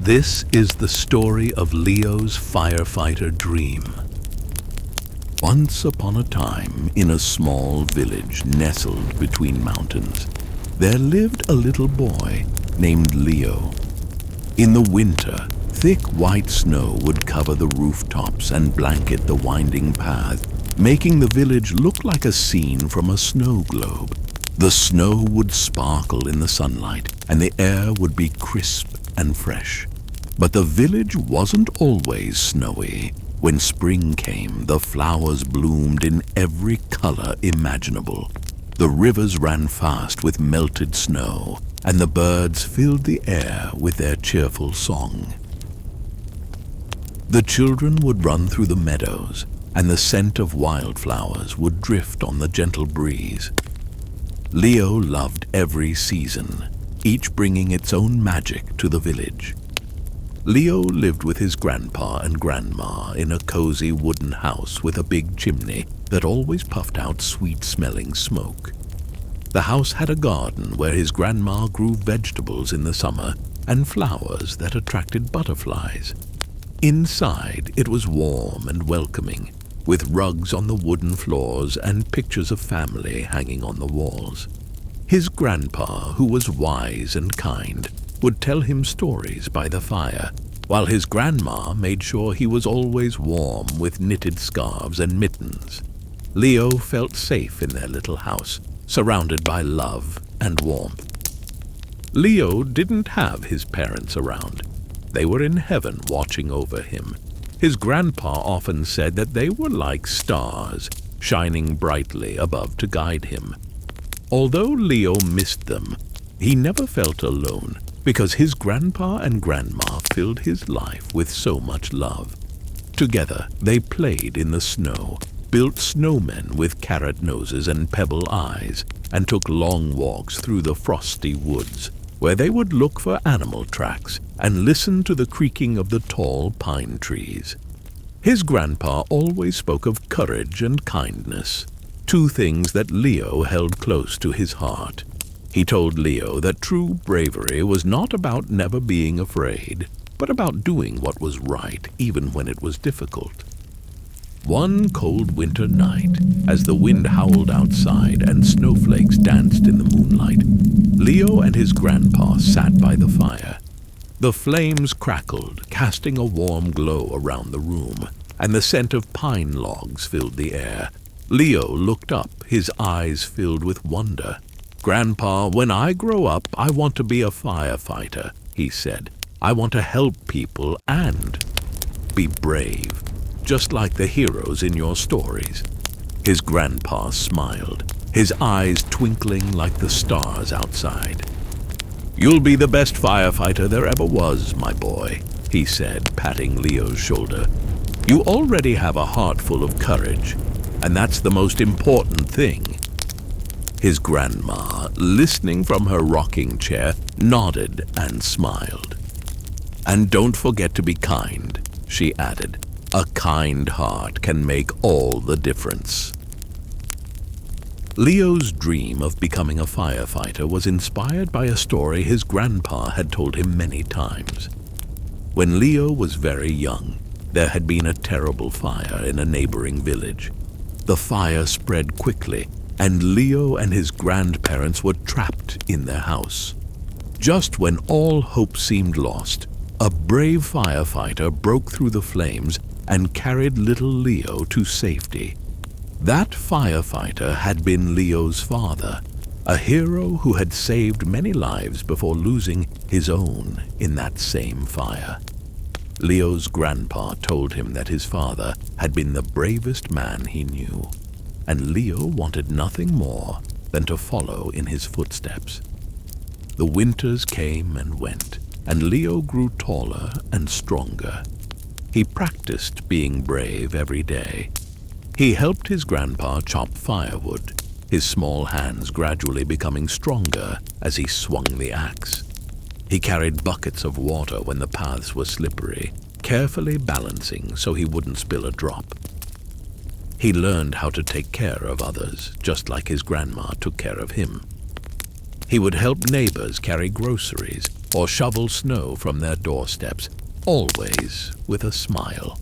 This is the story of Leo's firefighter dream. Once upon a time, in a small village nestled between mountains, there lived a little boy named Leo. In the winter, thick white snow would cover the rooftops and blanket the winding path, making the village look like a scene from a snow globe. The snow would sparkle in the sunlight, and the air would be crisp and fresh. But the village wasn't always snowy. When spring came, the flowers bloomed in every color imaginable. The rivers ran fast with melted snow, and the birds filled the air with their cheerful song. The children would run through the meadows, and the scent of wildflowers would drift on the gentle breeze. Leo loved every season, each bringing its own magic to the village. Leo lived with his grandpa and grandma in a cozy wooden house with a big chimney that always puffed out sweet-smelling smoke. The house had a garden where his grandma grew vegetables in the summer and flowers that attracted butterflies. Inside, it was warm and welcoming, with rugs on the wooden floors and pictures of family hanging on the walls. His grandpa, who was wise and kind, would tell him stories by the fire, while his grandma made sure he was always warm with knitted scarves and mittens. Leo felt safe in their little house, surrounded by love and warmth. Leo didn't have his parents around. They were in heaven watching over him. His grandpa often said that they were like stars, shining brightly above to guide him. Although Leo missed them, he never felt alone because his grandpa and grandma filled his life with so much love. Together, they played in the snow, built snowmen with carrot noses and pebble eyes, and took long walks through the frosty woods, where they would look for animal tracks and listen to the creaking of the tall pine trees. His grandpa always spoke of courage and kindness, two things that Leo held close to his heart. He told Leo that true bravery was not about never being afraid, but about doing what was right even when it was difficult. One cold winter night, as the wind howled outside and snowflakes danced in the moonlight, Leo and his grandpa sat by the fire. The flames crackled, casting a warm glow around the room, and the scent of pine logs filled the air. Leo looked up, his eyes filled with wonder. "Grandpa, when I grow up, I want to be a firefighter," he said. "I want to help people and be brave, just like the heroes in your stories." His grandpa smiled, his eyes twinkling like the stars outside. "You'll be the best firefighter there ever was, my boy," he said, patting Leo's shoulder. "You already have a heart full of courage, and that's the most important thing." His grandma, listening from her rocking chair, nodded and smiled. "And don't forget to be kind," she added. "A kind heart can make all the difference." Leo's dream of becoming a firefighter was inspired by a story his grandpa had told him many times. When Leo was very young, there had been a terrible fire in a neighboring village. The fire spread quickly, and Leo and his grandparents were trapped in their house. Just when all hope seemed lost, a brave firefighter broke through the flames and carried little Leo to safety. That firefighter had been Leo's father, a hero who had saved many lives before losing his own in that same fire. Leo's grandpa told him that his father had been the bravest man he knew, and Leo wanted nothing more than to follow in his footsteps. The winters came and went, and Leo grew taller and stronger. He practiced being brave every day. He helped his grandpa chop firewood, his small hands gradually becoming stronger as he swung the axe. He carried buckets of water when the paths were slippery, carefully balancing so he wouldn't spill a drop. He learned how to take care of others, just like his grandma took care of him. He would help neighbors carry groceries or shovel snow from their doorsteps, always with a smile.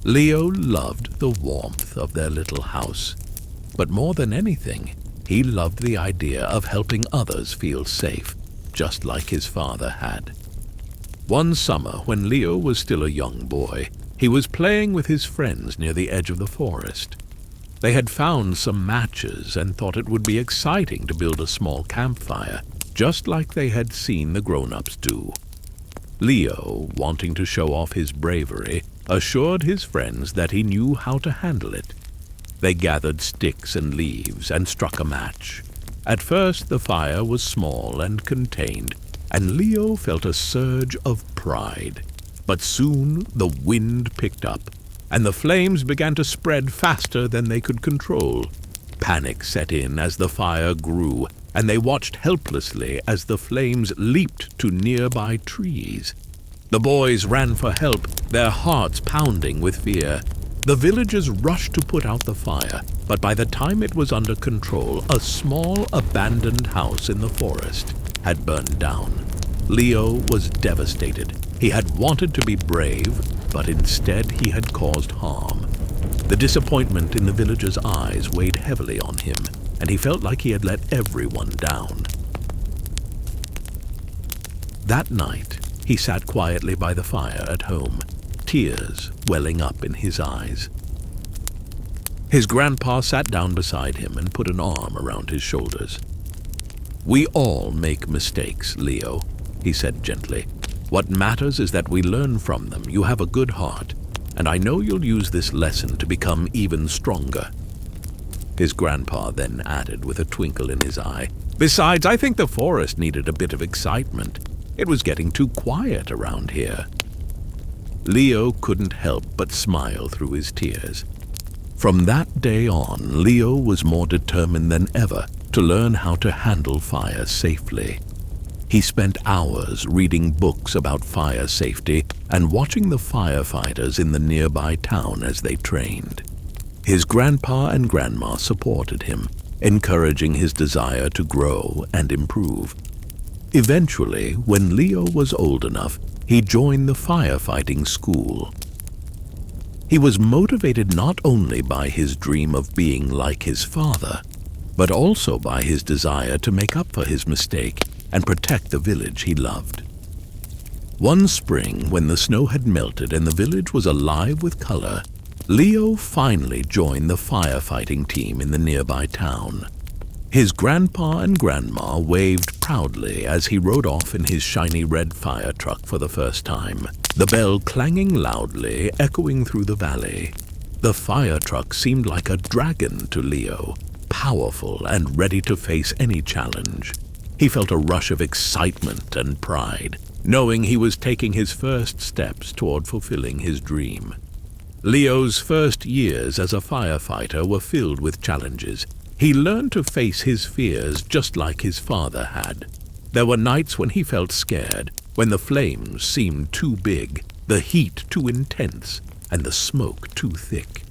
Leo loved the warmth of their little house, but more than anything, he loved the idea of helping others feel safe, just like his father had. One summer, when Leo was still a young boy, he was playing with his friends near the edge of the forest. They had found some matches and thought it would be exciting to build a small campfire, just like they had seen the grown-ups do. Leo, wanting to show off his bravery, assured his friends that he knew how to handle it. They gathered sticks and leaves and struck a match. At first, the fire was small and contained, and Leo felt a surge of pride. But soon the wind picked up, and the flames began to spread faster than they could control. Panic set in as the fire grew, and they watched helplessly as the flames leaped to nearby trees. The boys ran for help, their hearts pounding with fear. The villagers rushed to put out the fire, but by the time it was under control, a small abandoned house in the forest had burned down. Leo was devastated. He had wanted to be brave, but instead he had caused harm. The disappointment in the villagers' eyes weighed heavily on him, and he felt like he had let everyone down. That night, he sat quietly by the fire at home, tears welling up in his eyes. His grandpa sat down beside him and put an arm around his shoulders. "We all make mistakes, Leo," he said gently. "What matters is that we learn from them. You have a good heart, and I know you'll use this lesson to become even stronger." His grandpa then added with a twinkle in his eye, "Besides, I think the forest needed a bit of excitement. It was getting too quiet around here." Leo couldn't help but smile through his tears. From that day on, Leo was more determined than ever to learn how to handle fire safely. He spent hours reading books about fire safety and watching the firefighters in the nearby town as they trained. His grandpa and grandma supported him, encouraging his desire to grow and improve. Eventually, when Leo was old enough, he joined the firefighting school. He was motivated not only by his dream of being like his father, but also by his desire to make up for his mistake and protect the village he loved. One spring, when the snow had melted and the village was alive with color, Leo finally joined the firefighting team in the nearby town. His grandpa and grandma waved proudly as he rode off in his shiny red fire truck for the first time, the bell clanging loudly, echoing through the valley. The fire truck seemed like a dragon to Leo, powerful and ready to face any challenge. He felt a rush of excitement and pride, knowing he was taking his first steps toward fulfilling his dream. Leo's first years as a firefighter were filled with challenges. He learned to face his fears just like his father had. There were nights when he felt scared, when the flames seemed too big, the heat too intense, and the smoke too thick.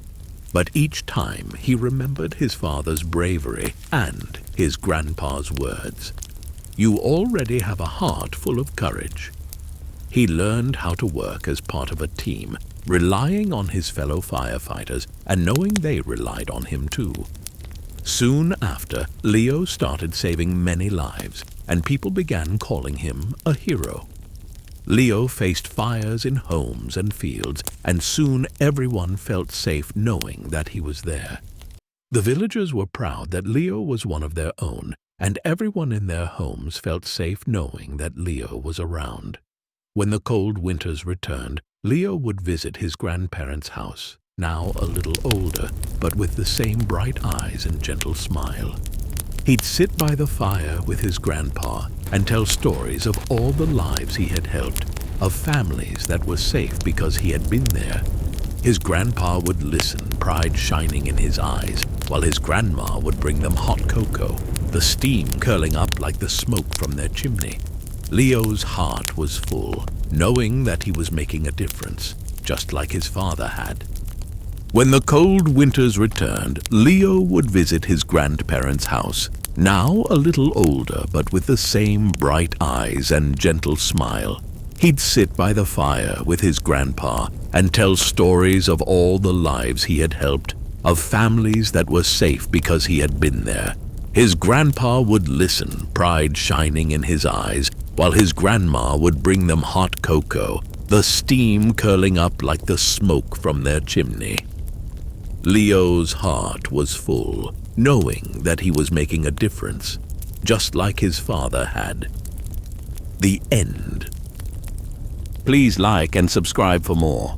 But each time he remembered his father's bravery and his grandpa's words. "You already have a heart full of courage." He learned how to work as part of a team, relying on his fellow firefighters and knowing they relied on him too. Soon after, Leo started saving many lives, and people began calling him a hero. Leo faced fires in homes and fields, and soon everyone felt safe knowing that he was there. The villagers were proud that Leo was one of their own, and everyone in their homes felt safe knowing that Leo was around. When the cold winters returned, Leo would visit his grandparents' house, now a little older, but with the same bright eyes and gentle smile. He'd sit by the fire with his grandpa and tell stories of all the lives he had helped, of families that were safe because he had been there. His grandpa would listen, pride shining in his eyes, while his grandma would bring them hot cocoa, the steam curling up like the smoke from their chimney. Leo's heart was full, knowing that he was making a difference, just like his father had. When the cold winters returned, Leo would visit his grandparents' house, Now a little older, but with the same bright eyes and gentle smile, he'd sit by the fire with his grandpa and tell stories of all the lives he had helped, of families that were safe because he had been there. His grandpa would listen, pride shining in his eyes, while his grandma would bring them hot cocoa, the steam curling up like the smoke from their chimney. Leo's heart was full, knowing that he was making a difference, just like his father had. The end. Please like and subscribe for more.